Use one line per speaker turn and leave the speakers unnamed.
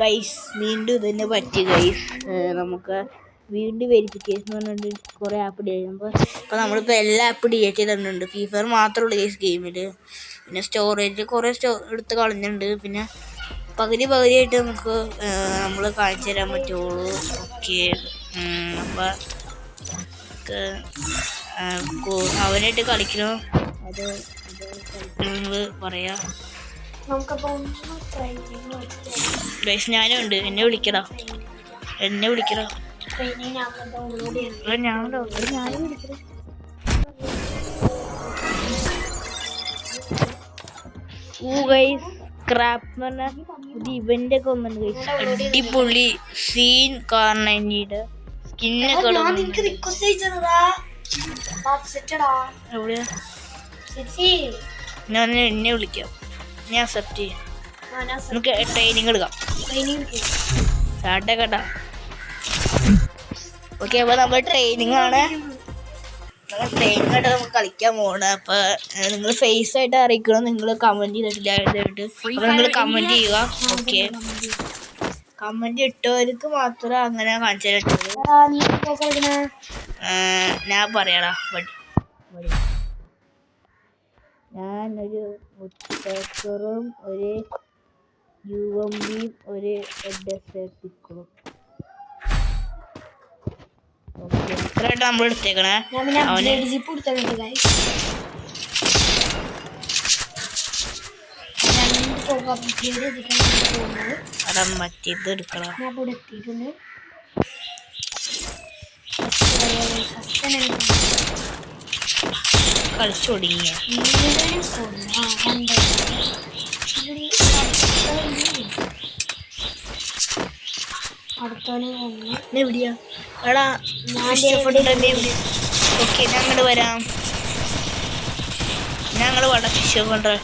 Guys വീണ്ടും ഇതന്നെ പറ്റി ഗൈസ്. നമുക്ക് വീണ്ടും വെരിഫിക്കേഷൻ പറഞ്ഞിട്ട് കുറേ ആപ്പ് ഡിലീറ്റ് ചെയ്യുമ്പോൾ ഇപ്പോൾ നമ്മളിപ്പോൾ എല്ലാ ആപ്പ് ഡിലീറ്റ് ചെയ്തിട്ടുണ്ട്. ഫ്രീ ഫയർ മാത്രമേ ഉള്ളൂ ഗൈസ് ഗെയിമിൽ. പിന്നെ സ്റ്റോറേജ് കുറേ എടുത്ത് കളഞ്ഞിട്ടുണ്ട്. പിന്നെ പകുതിയായിട്ട് നമുക്ക് നമ്മൾ കാണിച്ചു തരാൻ പറ്റുള്ളൂ. ഓക്കെ, അപ്പോൾ അവനായിട്ട് കളിക്കണോ അത് നിങ്ങൾ പറയാ. ഗൈസ് ഞാനും ഉണ്ട്, എന്നെ വിളിക്കടാ. സ്ക്രാപ്പ് ഇവന്റ് ഒക്കെ ഒന്നുണ്ട് ഗൈസ്. അടിപൊളി സീൻ കാർണയുടെ സ്കിന്നൊക്കെ എന്നെ വിളിക്കാം, ഞാൻ അക്സെപ്റ്റ് ചെയ്യാം. നമുക്ക് ട്രെയിനിങ് എടുക്കാം. സ്റ്റാർട്ടേക്കട്ടാ. ഓക്കെ, അപ്പോൾ നമ്മൾ ട്രെയിനിങ് ആണ്. ട്രെയിനിങ്ങായിട്ട് നമുക്ക് കളിക്കാൻ പോകണം. അപ്പോൾ നിങ്ങൾ ഫേസ് ആയിട്ട് അറിയിക്കണം. നിങ്ങൾ കമൻറ്റ് ചെയ്തിട്ടില്ല ആയിട്ട് അപ്പോൾ നിങ്ങൾ കമൻറ്റ് ചെയ്യുക. ഓക്കെ, കമൻറ്റ് ഇട്ടവർക്ക് മാത്രമേ അങ്ങനെ കാണിച്ചു തരത്തുള്ളൂ. ഞാൻ പറയാടാ. ഞാനൊരു മുത്തക്കറും ഒരു UMBയും ഒരു ഡെസേർട്ടിക്കറും. ഓക്കെ, ഇത്രയായിട്ട് നമ്മൾ എടുത്തേക്കണേ. അവിടെ മറ്റേത് എടുക്കണം. കളിച്ചു തുടങ്ങിയ എവിടെയാ എടാ? ഓക്കെ, ഞങ്ങൾ വരാം. ഞങ്ങൾ വേണ്ട ഫിഷ് കൊണ്ടുവരാം.